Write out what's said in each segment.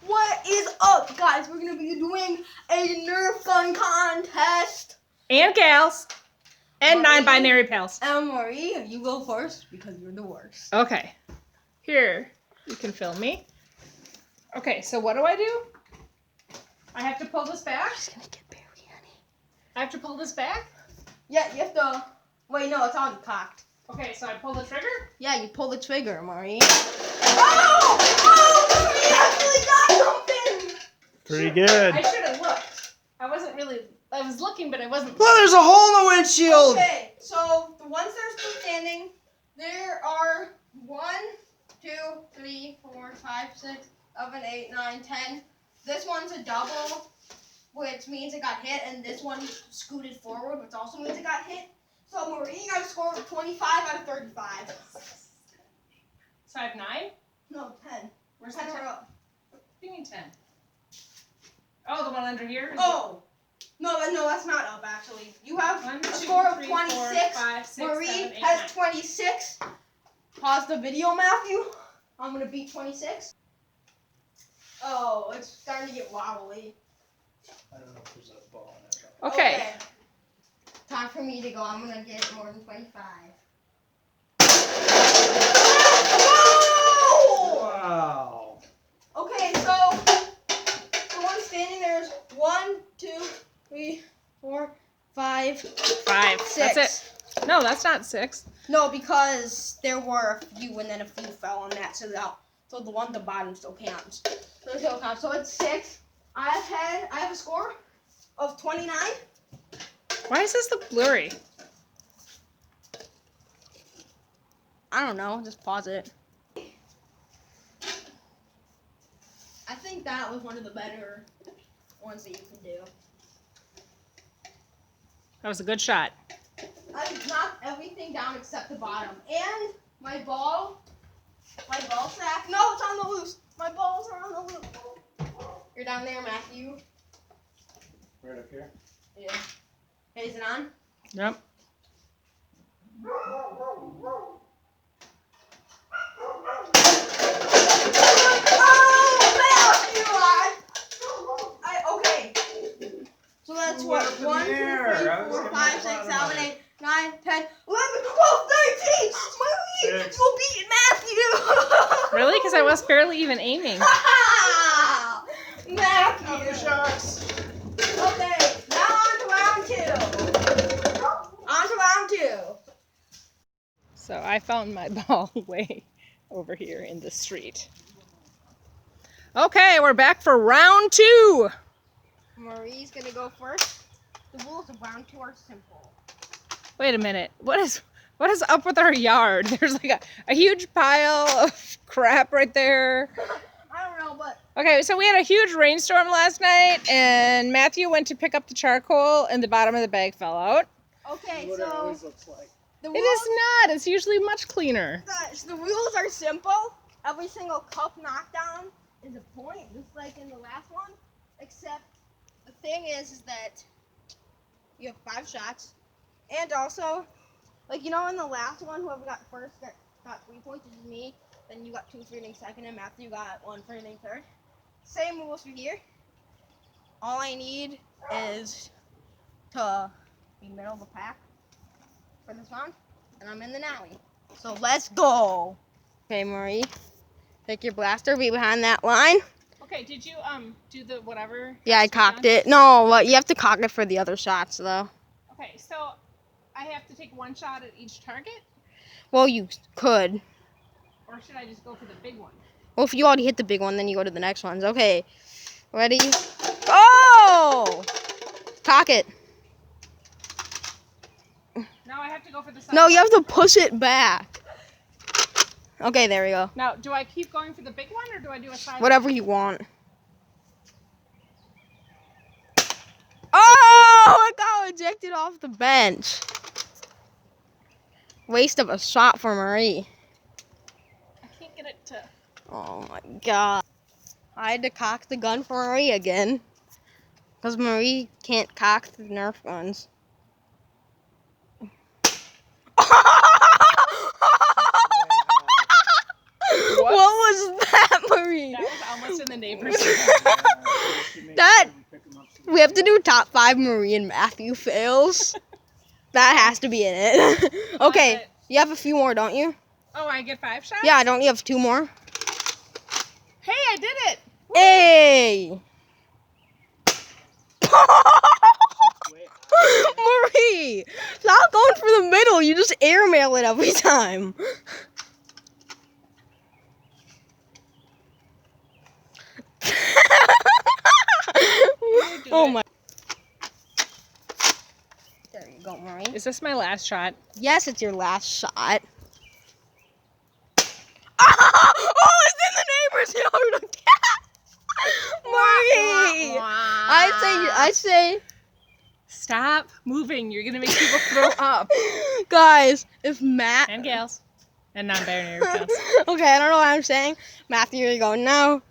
What is up, guys? We're gonna be doing a Nerf gun contest. And gals. And Marie, non-binary pals. Marie, you go first because you're the worst. Okay. Here, you can film me. Okay, so what do? I have to pull this back? I'm just gonna get Barry, honey. I have to pull this back? Yeah, you have to. Wait, no, it's already cocked. Okay, so I pull the trigger? Yeah, you pull the trigger, Marie. Oh! Oh! We actually got something! Pretty good. I should have looked. I was looking, but I wasn't. Well, there's a hole in the windshield. Okay, so the ones that are still standing, there are 1, 2, 3, 4, 5, 6, 7, 8, 9, 10. This one's a double, which means it got hit, and this one scooted forward, which also means it got hit. So Marie got a score of 25 out of 35. So I have 9? No, 10. Where's 10 the 10? are up. What do you mean 10? Oh, the one under here? Oh! No, that's not up, actually. You have 1, a 2, score of 3, 26. 4, 5, 6, Marie 7, 8, has 9. 26. Pause the video, Matthew. I'm going to beat 26. Oh, it's starting to get wobbly. I don't know if there's a ball in it. Okay. Time for me to go. I'm going to get more than 25. Whoa! Wow. Okay, so the one standing there is 1, 2, 3, 4, 5, 5. 6. That's it. No, that's not 6. No, because there were a few and then a few fell on that, so the one at the bottom still counts. So it's 6. I have a score of 29. Why is this look blurry? I don't know. Just pause it. I think that was one of the better ones that you can do. That was a good shot. I knocked everything down except the bottom. And my ball sack. No, it's on the loose. My balls are on the loose. You're down there, Matthew. Right up here. Yeah. Hey, is it on? Yep. Okay. So that's what? 1, 2, 3, 4, 5, 6, 7, 8, 9, 10, 11, 12, 13! Marie! Six. You'll beat Matthew! Really? Because I was barely even aiming. Matthew! Shucks. Okay, now on to round 2. On to round 2. So I found my ball way over here in the street. Okay, we're back for round 2. Marie's gonna go first. The rules of round 2 are simple. Wait a minute. What is up with our yard? There's like a huge pile of crap right there. I don't know, but Okay, so we had a huge rainstorm last night, and Matthew went to pick up the charcoal, and the bottom of the bag fell out. okay, What it so always looks like. the It rules, is not. It's usually much cleaner. guys, the rules are simple. Every single cup knockdown is a point, just like in the last one. Except the thing is that you have 5 shots, and also, like in the last one, whoever got first got 3 points, which is me. Then you got 2 for hitting second, and Matthew got 1 for hitting third. Same rules for here. All I need is to be middle of the pack for this round, and I'm in the Nowie. So let's go. Okay, Marie, take your blaster, be behind that line. Okay, did you do the whatever? Yeah, I cocked it. No, but you have to cock it for the other shots, though. Okay, so I have to take 1 shot at each target? Well, you could. Or should I just go for the big one? Well, if you already hit the big one, then you go to the next ones. Okay, ready? Oh! Cock it. Now I have to go for the side. No, you have to push it back. Okay, there we go. Now, do I keep going for the big one, or do I do a side? Whatever you want. Oh, it got ejected off the bench. Waste of a shot for Marie. I can't get it to... Oh my god. I had to cock the gun for Marie again. Because Marie can't cock the Nerf guns. What was that, Marie. That was almost in the neighbor's. That we have to do top 5 Marie and Matthew fails. That has to be in it. Okay, you have a few more, don't you? Oh, I get 5 shots? Yeah, don't you have 2 more? Hey, I did it. Hey! Marie! Stop going for the middle. You just airmail it every time. Oh my. There you go, Marie. Is this my last shot? Yes, it's your last shot. Oh, it's in the neighbor's yard again. Marie! I say, Stop moving. You're gonna make people throw up. guys, if Matt And gals. And non-binary gals. okay, I don't know what I'm saying. Matthew, you're going now.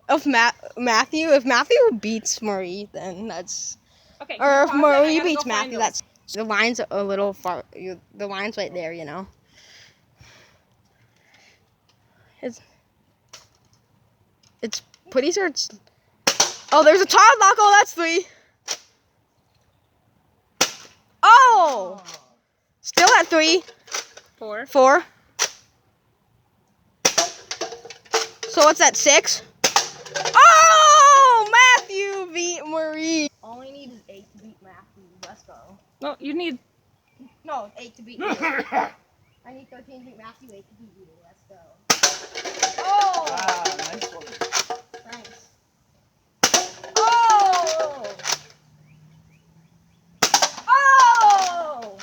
If Matthew beats Marie, then that's. Okay. Or if pause it, I Marie gotta beats go find Matthew, those. that's. The line's a little far. The line's right there, you know. It's pretty sure it's. Oh, there's a child lock. Oh, that's 3. Oh, still at 3. 4. 4. So what's that, 6? Oh, Matthew beat Marie. All we need is 8 to beat Matthew. Let's go. Well, you need. No, 8 to beat you. I need 13 to beat Matthew, 8 to beat you. Let's go. Oh! Ah, nice one. Thanks. Oh! Oh!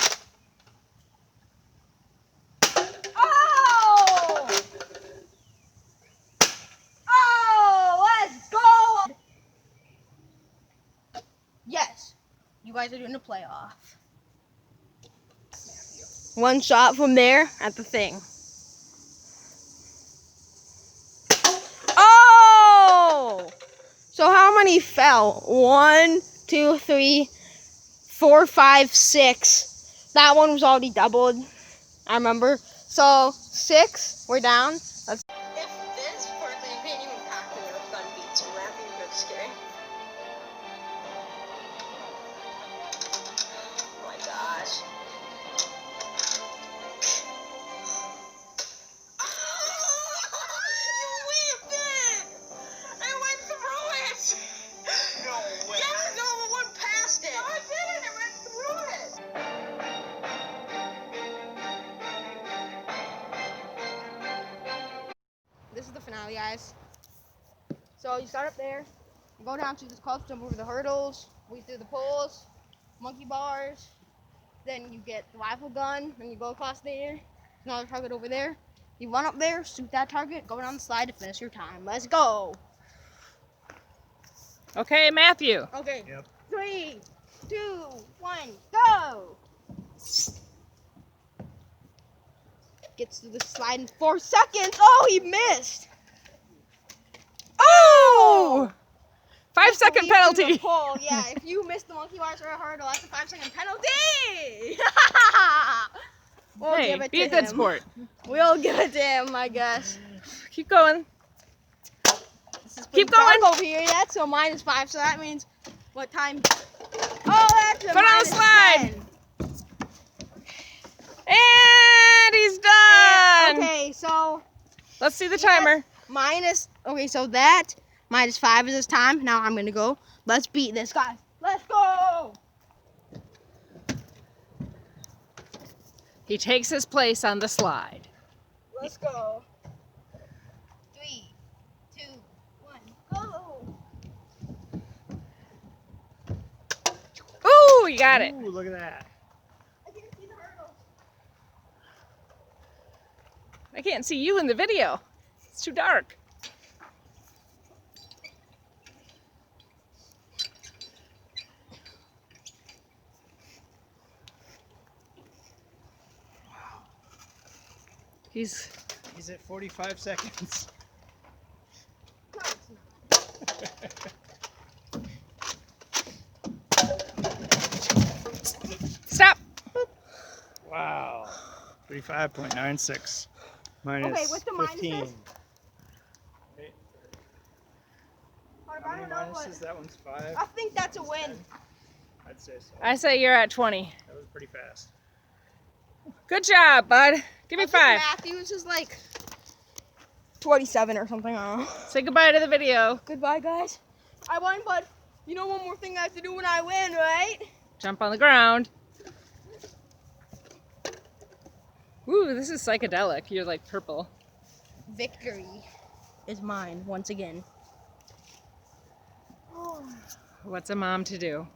Oh! Oh! Let's go! Yes. You guys are doing a playoff. One shot from there at the thing. Oh! So how many fell? 1, 2, 3, 4, 5, 6. That one was already doubled. I remember. So 6, we're down. Let's. If this person can't even pack me Nerf gun beats you, I think that's scary. Oh my gosh. This is the finale, guys. So you start up there, you go down to this club, jump over the hurdles, weave through the poles, monkey bars, then you get the rifle gun, then you go across there, another target over there. You run up there, shoot that target, go down the slide to finish your time. Let's go. Okay, Matthew. Okay. Yep. 3, 2, 1, go. Gets to the slide in 4 seconds. Oh, he missed. Oh! 5 That's second the lead from the penalty. pole. Yeah, if you miss the monkey bars or a hurdle, that's a 5-second penalty. We'll Hey, give it be to a good him. sport. We'll give it to him, I guess. Keep going. This is Keep pretty dark going. over here. That's so -5. So that means what time? Oh, that's a Put on the slide. -10. And he's done. Okay, so Let's see the timer. Okay, so that -5 is his time. Now I'm gonna go. Let's beat this, guys. Let's go. He takes his place on the slide. Let's go. 3, 2, 1, go. Ooh, you got it. Ooh, look at that. I can't see the hurdle. I can't see you in the video. It's too dark. He's He's at 45 seconds. No, it's not. stop. Wow. 35.96 minus Okay, what's the minuses? 15. 25. How I many don't know, minuses? That one's 5. but I think that's a win. I'd say so. I say you're at 20. That was pretty fast. Good job, bud. Give me I think 5. Matthews is like 27 or something. I don't know. Say goodbye to the video. Goodbye, guys. I won, but you know one more thing I have to do when I win, right? Jump on the ground. Ooh, this is psychedelic. You're like purple. Victory is mine once again. What's a mom to do?